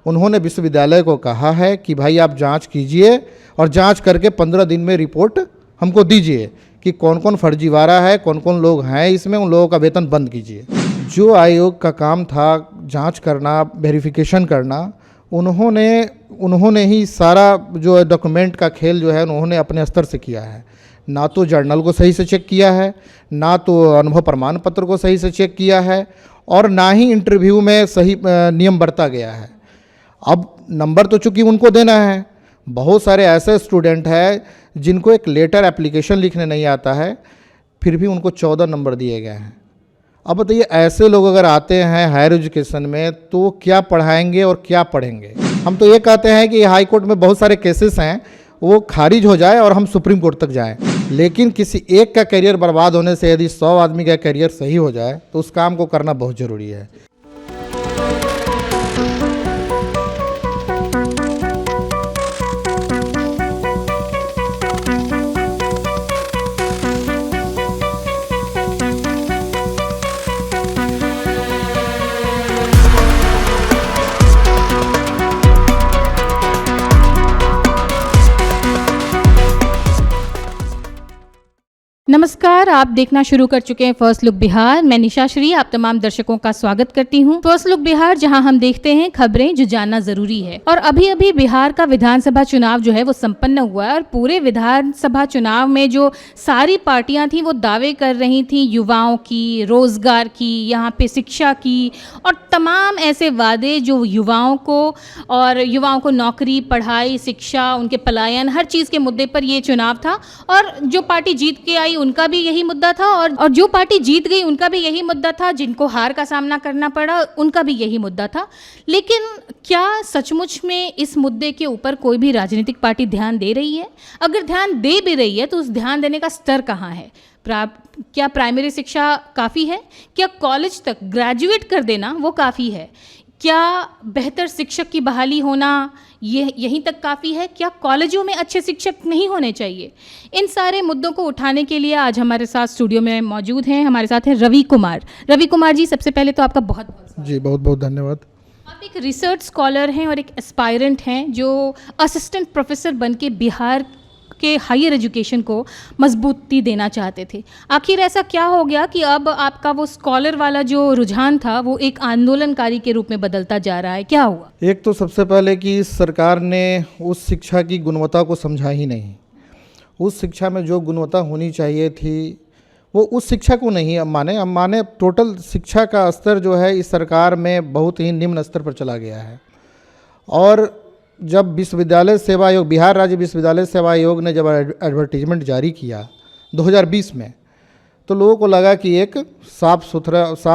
उन्होंने विश्वविद्यालय को कहा है कि भाई आप जांच कीजिए और जांच करके 15 दिन में रिपोर्ट हमको दीजिए कि कौन कौन फर्जीवाड़ा है, कौन कौन लोग हैं इसमें, उन लोगों का वेतन बंद कीजिए। जो आयोग का काम था जांच करना, वेरिफिकेशन करना, उन्होंने ही सारा जो डॉक्यूमेंट का खेल जो है उन्होंने अपने स्तर से किया है। ना तो जर्नल को सही से चेक किया है, ना तो अनुभव प्रमाण पत्र को सही से चेक किया है, और ना ही इंटरव्यू में सही नियम बरता गया है। अब नंबर तो चूंकि उनको देना है, बहुत सारे ऐसे स्टूडेंट हैं जिनको एक लेटर एप्लीकेशन लिखने नहीं आता है, फिर भी उनको 14 नंबर दिए गए हैं। अब बताइए ऐसे लोग अगर आते हैं हायर एजुकेशन में तो क्या पढ़ाएंगे और क्या पढ़ेंगे। हम तो ये कहते हैं कि हाई कोर्ट में बहुत सारे केसेस हैं, वो खारिज हो जाए और हम सुप्रीम कोर्ट तक जाएं, लेकिन किसी एक का करियर बर्बाद होने से यदि 100 आदमी का करियर सही हो जाए तो उस काम को करना बहुत ज़रूरी है। नमस्कार, आप देखना शुरू कर चुके हैं फर्स्ट लुक बिहार। मैं निशा श्री आप तमाम दर्शकों का स्वागत करती हूं। फर्स्ट लुक बिहार जहां हम देखते हैं खबरें जो जानना जरूरी है। और अभी अभी बिहार का विधानसभा चुनाव जो है वो संपन्न हुआ है और पूरे विधानसभा चुनाव में जो सारी पार्टियां थी वो दावे कर रही थी युवाओं की, रोजगार की, यहाँ पे शिक्षा की और तमाम ऐसे वादे जो युवाओं को नौकरी, पढ़ाई, शिक्षा, उनके पलायन, हर चीज़ के मुद्दे पर ये चुनाव था। और जो पार्टी जीत के आई उनका भी यही मुद्दा था और जो पार्टी जीत गई उनका भी यही मुद्दा था, जिनको हार का सामना करना पड़ा उनका भी यही मुद्दा था। लेकिन क्या सचमुच में इस मुद्दे के ऊपर कोई भी राजनीतिक पार्टी ध्यान दे रही है? अगर ध्यान दे भी रही है तो उस ध्यान देने का स्तर कहाँ है? क्या प्राइमरी शिक्षा काफ़ी है? क्या कॉलेज तक ग्रेजुएट कर देना वो काफ़ी है? क्या बेहतर शिक्षक की बहाली होना यहीं तक काफ़ी है? क्या कॉलेजों में अच्छे शिक्षक नहीं होने चाहिए? इन सारे मुद्दों को उठाने के लिए आज हमारे साथ स्टूडियो में मौजूद हैं, हमारे साथ हैं रवि कुमार। रवि कुमार जी, सबसे पहले तो आपका बहुत बहुत जी बहुत बहुत धन्यवाद। आप एक रिसर्च स्कॉलर हैं और एक एस्पायरेंट हैं जो असिस्टेंट प्रोफेसर बन के बिहार के हायर एजुकेशन को मजबूती देना चाहते थे। आखिर ऐसा क्या हो गया कि अब आपका वो स्कॉलर वाला जो रुझान था वो एक आंदोलनकारी के रूप में बदलता जा रहा है? क्या हुआ? एक तो सबसे पहले कि सरकार ने उस शिक्षा की गुणवत्ता को समझा ही नहीं। उस शिक्षा में जो गुणवत्ता होनी चाहिए थी वो उस शिक्षा को नहीं अब माने टोटल शिक्षा का स्तर जो है इस सरकार में बहुत ही निम्न स्तर पर चला गया है। और जब विश्वविद्यालय सेवा आयोग, बिहार राज्य विश्वविद्यालय सेवा आयोग ने जब एडवर्टीजमेंट जारी किया 2020 में, तो लोगों को लगा कि एक साफ़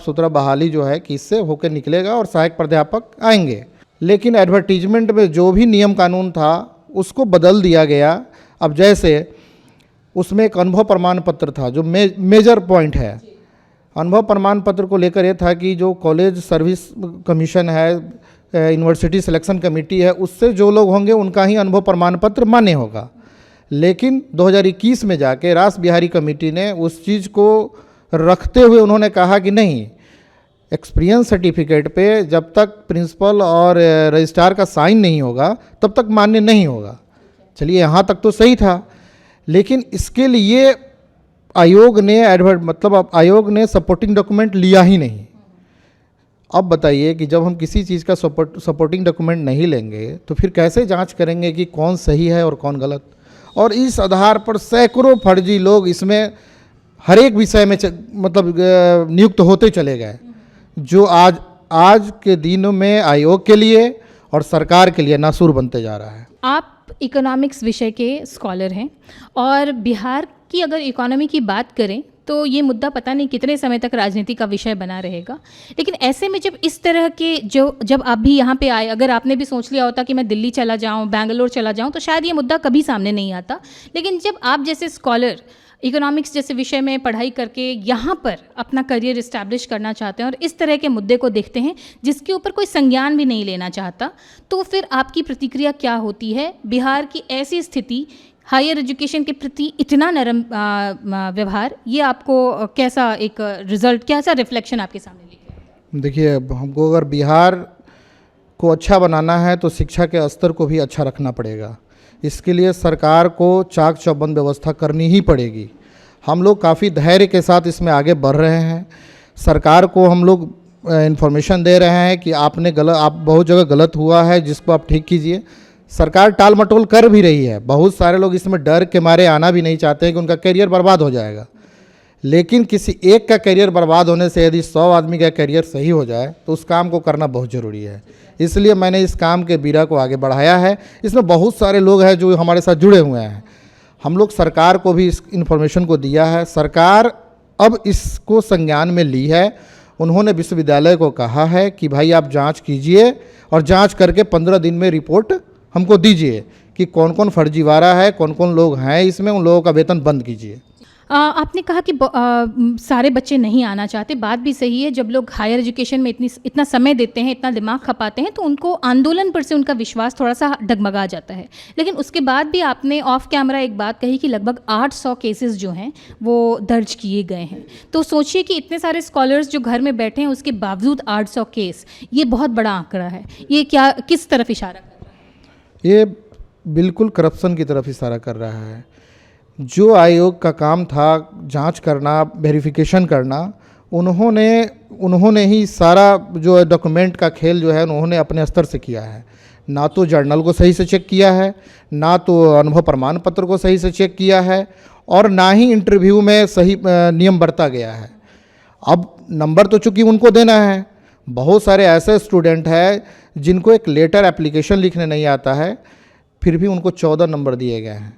सुथरा बहाली जो है कि इससे होकर निकलेगा और सहायक प्राध्यापक आएंगे। लेकिन एडवर्टीजमेंट में जो भी नियम कानून था उसको बदल दिया गया। अब जैसे उसमें एक अनुभव प्रमाण पत्र था जो मेजर पॉइंट है। अनुभव प्रमाण पत्र को लेकर ये था कि जो कॉलेज सर्विस कमीशन है, यूनिवर्सिटी सिलेक्शन कमेटी है, उससे जो लोग होंगे उनका ही अनुभव प्रमाण पत्र मान्य होगा। लेकिन 2021 में जाके रास बिहारी कमेटी ने उस चीज़ को रखते हुए उन्होंने कहा कि नहीं, एक्सपीरियंस सर्टिफिकेट पे जब तक प्रिंसिपल और रजिस्ट्रार का साइन नहीं होगा तब तक मान्य नहीं होगा। चलिए यहाँ तक तो सही था, लेकिन इसके लिए आयोग ने सपोर्टिंग डॉक्यूमेंट लिया ही नहीं। अब बताइए कि जब हम किसी चीज़ का सपोर्टिंग डॉक्यूमेंट नहीं लेंगे तो फिर कैसे जांच करेंगे कि कौन सही है और कौन गलत? और इस आधार पर सैकड़ों फर्जी लोग इसमें हर एक विषय में नियुक्त होते चले गए, जो आज के दिनों में आयोग के लिए और सरकार के लिए नासूर बनते जा रहा है। आप इकोनॉमिक्स विषय के स्कॉलर हैं और बिहार की अगर इकोनॉमी की बात करें तो ये मुद्दा पता नहीं कितने समय तक राजनीति का विषय बना रहेगा। लेकिन ऐसे में जब इस तरह के जब आप भी यहाँ पे आए, अगर आपने भी सोच लिया होता कि मैं दिल्ली चला जाऊँ, बैंगलोर चला जाऊँ, तो शायद ये मुद्दा कभी सामने नहीं आता। लेकिन जब आप जैसे स्कॉलर इकोनॉमिक्स जैसे विषय में पढ़ाई करके यहाँ पर अपना करियर इस्टेब्लिश करना चाहते हैं और इस तरह के मुद्दे को देखते हैं जिसके ऊपर कोई संज्ञान भी नहीं लेना चाहता, तो फिर आपकी प्रतिक्रिया क्या होती है? बिहार की ऐसी स्थिति, हायर एजुकेशन के प्रति इतना नरम व्यवहार, ये आपको कैसा एक रिजल्ट, कैसा रिफ्लेक्शन आपके सामने लेके? देखिए, हमको अगर बिहार को अच्छा बनाना है तो शिक्षा के स्तर को भी अच्छा रखना पड़ेगा। इसके लिए सरकार को चाक चौबंद व्यवस्था करनी ही पड़ेगी। हम लोग काफ़ी धैर्य के साथ इसमें आगे बढ़ रहे हैं। सरकार को हम लोग इन्फॉर्मेशन दे रहे हैं कि आप बहुत जगह गलत हुआ है, जिसको आप ठीक कीजिए। सरकार टाल मटोल कर भी रही है। बहुत सारे लोग इसमें डर के मारे आना भी नहीं चाहते हैं कि उनका करियर बर्बाद हो जाएगा। लेकिन किसी एक का करियर बर्बाद होने से यदि 100 आदमी का करियर सही हो जाए तो उस काम को करना बहुत ज़रूरी है। इसलिए मैंने इस काम के बीड़ा को आगे बढ़ाया है। इसमें बहुत सारे लोग हैं जो हमारे साथ जुड़े हुए हैं। हम लोग सरकार को भी इस इन्फॉर्मेशन को दिया है। सरकार अब इसको संज्ञान में ली है। उन्होंने विश्वविद्यालय को कहा है कि भाई आप जांच कीजिए और जांच करके 15 दिन में रिपोर्ट हमको दीजिए कि कौन कौन फर्जीवाड़ा है, कौन कौन लोग हैं इसमें, उन लोगों का वेतन बंद कीजिए। आपने कहा कि सारे बच्चे नहीं आना चाहते, बात भी सही है। जब लोग हायर एजुकेशन में इतना समय देते हैं, इतना दिमाग खपाते हैं, तो उनको आंदोलन पर से उनका विश्वास थोड़ा सा डगमगा जाता है। लेकिन उसके बाद भी आपने ऑफ कैमरा एक बात कही कि लगभग 800 केसेस जो हैं वो दर्ज किए गए हैं। तो सोचिए कि इतने सारे स्कॉलर्स जो घर में बैठे हैं, उसके बावजूद 800 केस, ये बहुत बड़ा आंकड़ा है। ये क्या किस तरफ इशारा कर रहा है? ये बिल्कुल करप्शन की तरफ इशारा कर रहा है। जो आयोग का काम था जांच करना, वेरिफिकेशन करना, उन्होंने ही सारा जो डॉक्यूमेंट का खेल जो है उन्होंने अपने स्तर से किया है। ना तो जर्नल को सही से चेक किया है, ना तो अनुभव प्रमाण पत्र को सही से चेक किया है, और ना ही इंटरव्यू में सही नियम बरता गया है। अब नंबर तो चूँकि उनको देना है। बहुत सारे ऐसे स्टूडेंट हैं जिनको एक लेटर एप्लीकेशन लिखने नहीं आता है, फिर भी उनको 14 नंबर दिए गए हैं।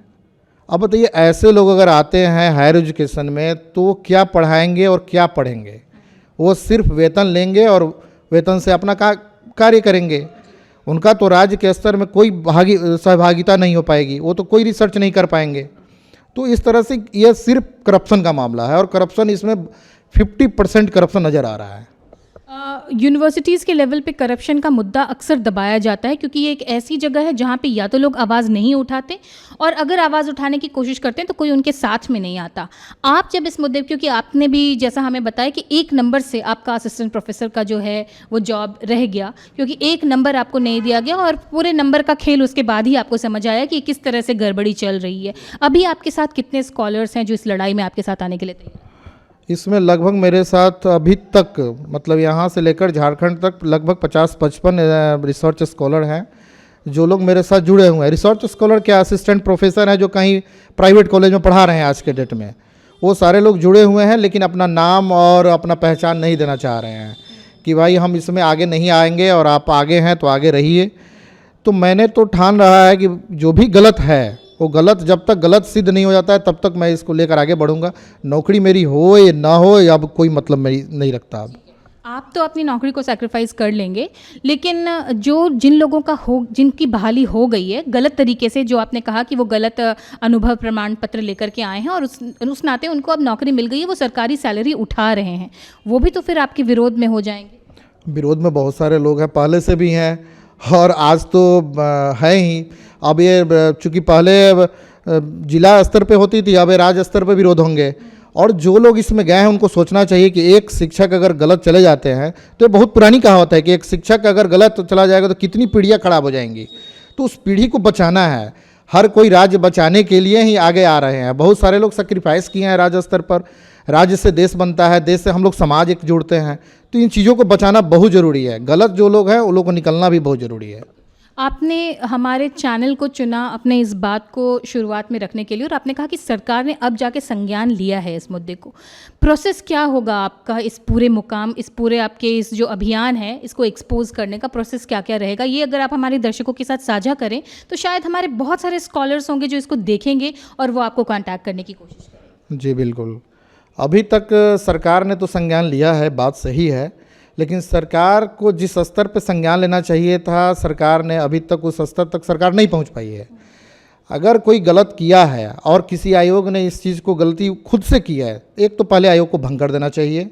अब बताइए, ऐसे लोग अगर आते हैं हायर एजुकेशन में तो वो क्या पढ़ाएंगे और क्या पढ़ेंगे? वो सिर्फ वेतन लेंगे और वेतन से अपना कार्य करेंगे। उनका तो राज्य के स्तर में कोई सहभागिता नहीं हो पाएगी, वो तो कोई रिसर्च नहीं कर पाएंगे। तो इस तरह से ये सिर्फ करप्शन का मामला है, और करप्शन इसमें 50% करप्शन नज़र आ रहा है। यूनिवर्सिटीज़ के लेवल पे करप्शन का मुद्दा अक्सर दबाया जाता है, क्योंकि ये एक ऐसी जगह है जहाँ पे या तो लोग आवाज़ नहीं उठाते, और अगर आवाज़ उठाने की कोशिश करते हैं तो कोई उनके साथ में नहीं आता। आप जब इस मुद्दे, क्योंकि आपने भी जैसा हमें बताया कि 1 नंबर से आपका असिस्टेंट प्रोफेसर का जो है वो जॉब रह गया, क्योंकि 1 नंबर आपको नहीं दिया गया, और पूरे नंबर का खेल उसके बाद ही आपको समझ आया कि किस तरह से गड़बड़ी चल रही है। अभी आपके साथ कितने स्कॉलर्स हैं जो इस लड़ाई में आपके साथ आने के लिए तैयार? इसमें लगभग मेरे साथ अभी तक, मतलब यहाँ से लेकर झारखंड तक लगभग 50-55 रिसर्च स्कॉलर हैं जो लोग मेरे साथ जुड़े हुए हैं। रिसर्च स्कॉलर क्या, असिस्टेंट प्रोफेसर हैं जो कहीं प्राइवेट कॉलेज में पढ़ा रहे हैं आज के डेट में, वो सारे लोग जुड़े हुए हैं, लेकिन अपना नाम और अपना पहचान नहीं देना चाह रहे हैं कि भाई हम इसमें आगे नहीं आएंगे और आप आगे हैं तो आगे रहिए। तो मैंने तो ठान रहा है कि जो भी गलत है वो गलत, जब तक गलत सिद्ध नहीं हो जाता है तब तक मैं इसको लेकर आगे बढ़ूंगा। नौकरी मेरी हो या ना हो, अब कोई मतलब मेरी नहीं रखता। अब आप तो अपनी नौकरी को सैक्रिफाइस कर लेंगे, लेकिन जिन लोगों का जिनकी बहाली हो गई है गलत तरीके से, जो आपने कहा कि वो गलत अनुभव प्रमाण पत्र लेकर के आए हैं और उस नाते उनको अब नौकरी मिल गई है, वो सरकारी सैलरी उठा रहे हैं, वो भी तो फिर आपके विरोध में हो जाएंगे। विरोध में बहुत सारे लोग हैं, पहले से भी हैं और आज तो है ही। अब ये चूँकि पहले जिला स्तर पे होती थी, अब ये राज्य स्तर पे विरोध होंगे। और जो लोग इसमें गए हैं उनको सोचना चाहिए कि एक शिक्षक अगर गलत चले जाते हैं, तो ये बहुत पुरानी कहावत है कि एक शिक्षक अगर गलत चला जाएगा तो कितनी पीढ़ियाँ खराब हो जाएंगी। तो उस पीढ़ी को बचाना है। हर कोई राज्य बचाने के लिए ही आगे आ रहे हैं। बहुत सारे लोग सेक्रीफाइस किए हैं राज्य स्तर पर। राज्य से देश बनता है, देश से हम लोग समाज एक जुड़ते हैं। तो इन चीज़ों को बचाना बहुत ज़रूरी है। गलत जो लोग हैं उन लोग को निकलना भी बहुत ज़रूरी है। आपने हमारे चैनल को चुना अपने इस बात को शुरुआत में रखने के लिए, और आपने कहा कि सरकार ने अब जाके संज्ञान लिया है इस मुद्दे को। प्रोसेस क्या होगा आपका, इस पूरे मुकाम, इस पूरे आपके इस जो अभियान है इसको एक्सपोज करने का प्रोसेस क्या क्या रहेगा? ये अगर आप हमारे दर्शकों के साथ साझा करें तो शायद हमारे बहुत सारे स्कॉलर्स होंगे जो इसको देखेंगे और वो आपको कॉन्टैक्ट करने की कोशिश करेंगे। जी बिल्कुल। अभी तक सरकार ने तो संज्ञान लिया है, बात सही है, लेकिन सरकार को जिस स्तर पर संज्ञान लेना चाहिए था, सरकार ने अभी तक उस स्तर तक सरकार नहीं पहुंच पाई है। अगर कोई गलत किया है और किसी आयोग ने इस चीज़ को गलती खुद से किया है, एक तो पहले आयोग को भंग कर देना चाहिए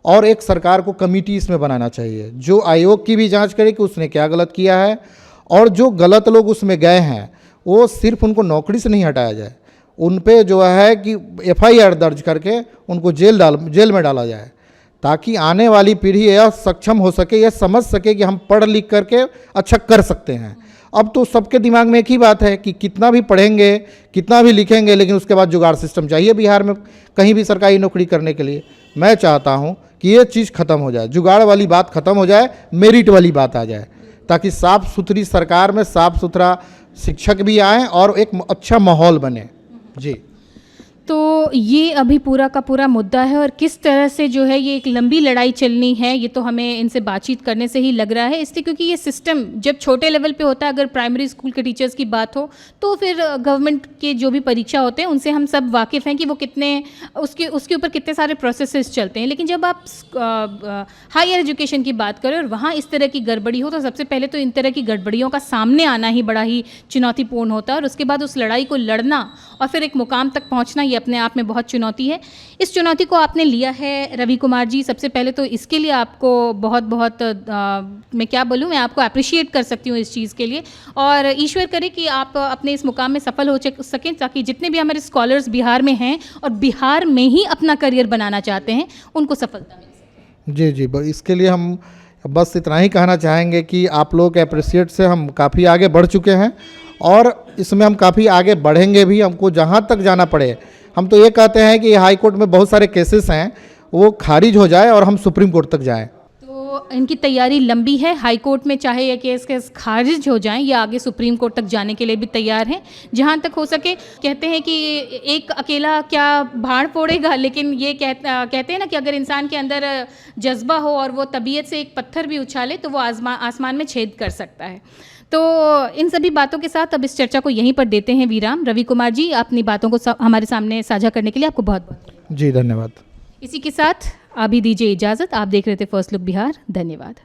और एक सरकार को कमेटी इसमें बनाना चाहिए जो आयोग की भी जांच करे कि उसने क्या गलत किया है, और जो गलत लोग उसमें गए हैं वो सिर्फ उनको नौकरी से नहीं हटाया जाए, उन पे जो है कि FIR दर्ज करके उनको जेल में डाला जाए, ताकि आने वाली पीढ़ी यह सक्षम हो सके, यह समझ सके कि हम पढ़ लिख करके अच्छा कर सकते हैं। अब तो सबके दिमाग में एक ही बात है कि कितना भी पढ़ेंगे, कितना भी लिखेंगे, लेकिन उसके बाद जुगाड़ सिस्टम चाहिए बिहार में कहीं भी सरकारी नौकरी करने के लिए। मैं चाहता हूं कि ये चीज़ ख़त्म हो जाए, जुगाड़ वाली बात ख़त्म हो जाए, मेरिट वाली बात आ जाए, ताकि साफ़ सुथरी सरकार में साफ़ सुथरा शिक्षक भी आएँ और एक अच्छा माहौल बने। जी, तो ये अभी पूरा का पूरा मुद्दा है और किस तरह से जो है ये एक लंबी लड़ाई चलनी है, ये तो हमें इनसे बातचीत करने से ही लग रहा है। इसलिए क्योंकि ये सिस्टम जब छोटे लेवल पे होता है, अगर प्राइमरी स्कूल के टीचर्स की बात हो तो फिर गवर्नमेंट के जो भी परीक्षा होते हैं उनसे हम सब वाकिफ़ हैं कि वो कितने उसके ऊपर कितने सारे प्रोसेसेस चलते हैं। लेकिन जब आप हायर एजुकेशन की बात करें और वहाँ इस तरह की गड़बड़ी हो, तो सबसे पहले तो इन तरह की गड़बड़ियों का सामने आना ही बड़ा ही चुनौतीपूर्ण होता है और उसके बाद उस लड़ाई को लड़ना और फिर एक मुकाम तक पहुँचना, ये अपने आप में बहुत चुनौती है। इस चुनौती को आपने लिया है रवि कुमार जी, सबसे पहले तो इसके लिए आपको बहुत बहुत मैं क्या बोलूँ, मैं आपको अप्रिशिएट कर सकती हूँ इस चीज़ के लिए, और ईश्वर करे कि आप अपने इस मुकाम में सफल हो सकें, ताकि जितने भी हमारे स्कॉलर्स बिहार में हैं और बिहार में ही अपना करियर बनाना चाहते हैं उनको सफलता मिल सके। जी जी, इसके लिए हम बस इतना ही कहना चाहेंगे कि आप लोग के अप्रिशिएट से हम काफ़ी आगे बढ़ चुके हैं और इसमें हम काफ़ी आगे बढ़ेंगे भी। हमको जहाँ तक जाना पड़े, हम तो ये कहते हैं कि हाई कोर्ट में बहुत सारे केसेस हैं, वो खारिज हो जाए और हम सुप्रीम कोर्ट तक जाएं। तो इनकी तैयारी लंबी है, हाई कोर्ट में चाहे ये केस खारिज हो जाएं या आगे सुप्रीम कोर्ट तक जाने के लिए भी तैयार हैं, जहां तक हो सके। कहते हैं कि एक अकेला क्या भाड़ फोड़ेगा, लेकिन ये कहते हैं ना कि अगर इंसान के अंदर जज्बा हो और वो तबीयत से एक पत्थर भी उछाले तो वो आसमान में छेद कर सकता है। तो इन सभी बातों के साथ अब इस चर्चा को यहीं पर देते हैं विराम। रवि कुमार जी, अपनी बातों को हमारे सामने साझा करने के लिए आपको बहुत बहुत जी धन्यवाद। इसी के साथ अभी दीजिए इजाज़त। आप देख रहे थे फर्स्ट लुक बिहार। धन्यवाद।